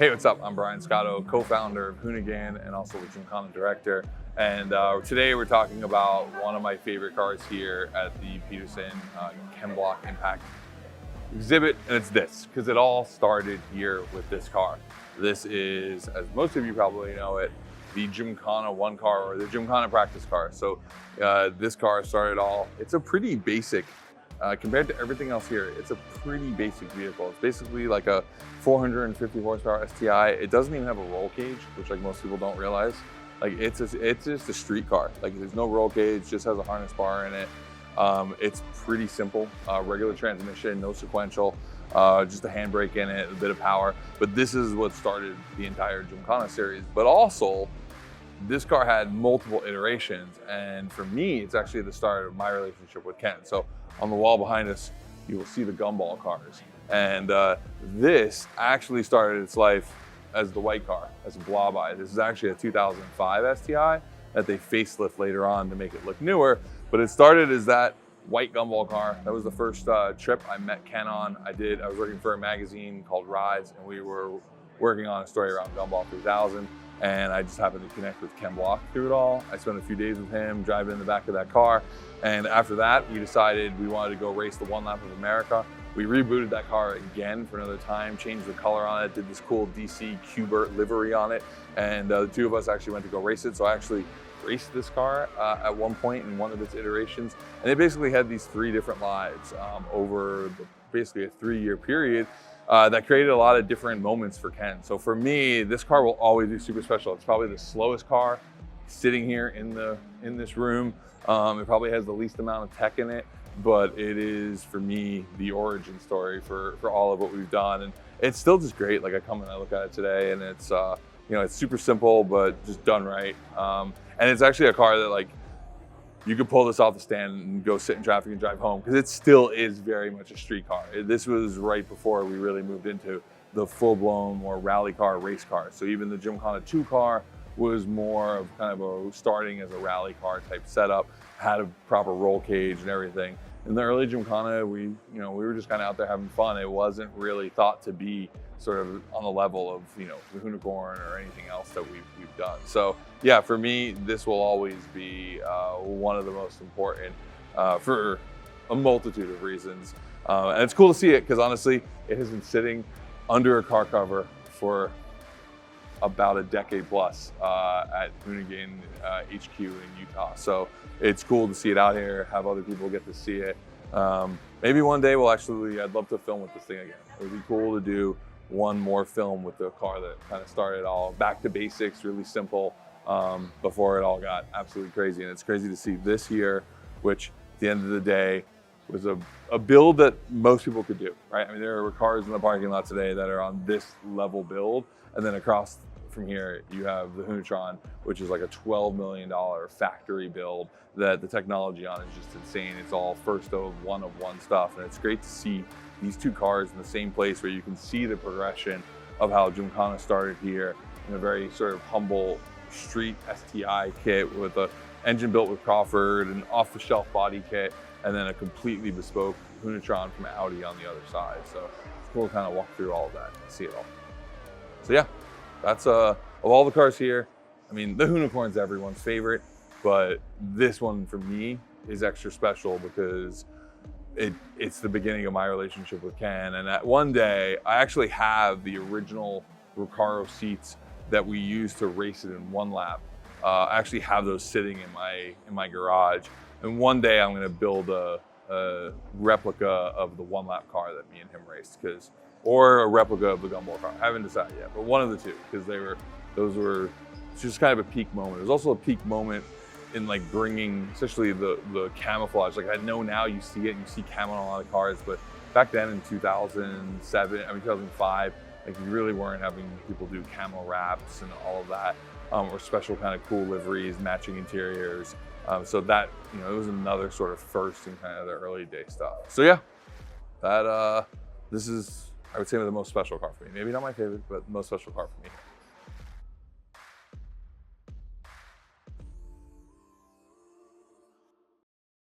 Hey, what's up? I'm Brian Scotto, co-founder of Hoonigan and also the Gymkhana director. And today we're talking about one of my favorite cars here at the Petersen Chem Block Impact exhibit, and it's this, because it all started here with this car. This is, as most of you probably know it, the Gymkhana 1 car, or the Gymkhana practice car. So this car started all, it's a pretty basic, compared to everything else here, it's a pretty basic vehicle. It's basically like a 450 horsepower STI. It doesn't even have a roll cage, which like most people don't realize. Like it's just a street car. Like there's no roll cage, just has a harness bar in it. It's pretty simple, regular transmission, no sequential, just a handbrake in it, a bit of power. But this is what started the entire Gymkhana series. But also, this car had multiple iterations. And for me, it's actually the start of my relationship with Ken. So on the wall behind us, you will see the gumball cars. And this actually started its life as the white car, as a blob eye. This is actually a 2005 STI that they facelift later on to make it look newer. But it started as that white gumball car. That was the first trip I met Ken on. I was working for a magazine called Rides, and we were working on a story around Gumball 3000. And I just happened to connect with Ken Block through it all. I spent a few days with him driving in the back of that car. And after that, we decided we wanted to go race the one lap of America. We rebooted that car again for another time, changed the color on it, did this cool DC Qbert livery on it. And the two of us actually went to go race it. So I actually raced this car at one point in one of its iterations. And it basically had these 3 different lives over basically a 3-year period. That created a lot of different moments for Ken. So for me, this car will always be super special. It's probably the slowest car sitting here in this room. It probably has the least amount of tech in it, but it is, for me, the origin story for all of what we've done. And it's still just great. Like I come and I look at it today, and it's it's super simple, but just done right. And it's actually a car that like, you could pull this off the stand and go sit in traffic and drive home, because it still is very much a street car. This was right before we really moved into the full-blown, more rally car, race car. So even the Gymkhana 2 car was more of kind of starting as a rally car type setup, had a proper roll cage and everything. In the early Gymkhana, we were just kind of out there having fun. It wasn't really thought to be sort of on the level of, the Hoonigan or anything else that we've done. So yeah, for me, this will always be one of the most important for a multitude of reasons. And it's cool to see it, because honestly, it has been sitting under a car cover for about a decade plus at Hoonigan HQ in Utah. So it's cool to see it out here, have other people get to see it. Maybe one day I'd love to film with this thing again. It would be cool to do one more film with the car that kind of started all back to basics, really simple, before it all got absolutely crazy. And it's crazy to see this here, which at the end of the day was a build that most people could do, right? I mean, there were cars in the parking lot today that are on this level build, and then across from here, you have the Hoonigan, which is like a $12 million factory build that the technology on is just insane. It's all first of one stuff. And it's great to see these 2 cars in the same place, where you can see the progression of how Gymkhana started here in a very sort of humble street STI kit with an engine built with Crawford and off-the-shelf body kit, and then a completely bespoke Hoonigan from Audi on the other side. So it's cool to kind of walk through all of that and see it all. So yeah. That's of all the cars here, I mean, the Hoonigan's everyone's favorite, but this one for me is extra special because it's the beginning of my relationship with Ken. And that one day, I actually have the original Recaro seats that we used to race it in one lap. I actually have those sitting in my garage. And one day I'm going to build a replica of the one lap car that me and him raced, or a replica of the gumball car. I haven't decided yet, but one of the two, because those were just kind of a peak moment. It was also a peak moment in like bringing, especially the camouflage. Like I know now you see it, you see camo on a lot of cars, but back then in 2005, like you really weren't having people do camo wraps and all of that, or special kind of cool liveries, matching interiors. So that, it was another sort of first in kind of the early day stuff. So yeah, this is, I would say, the most special car for me. Maybe not my favorite, but the most special car for me.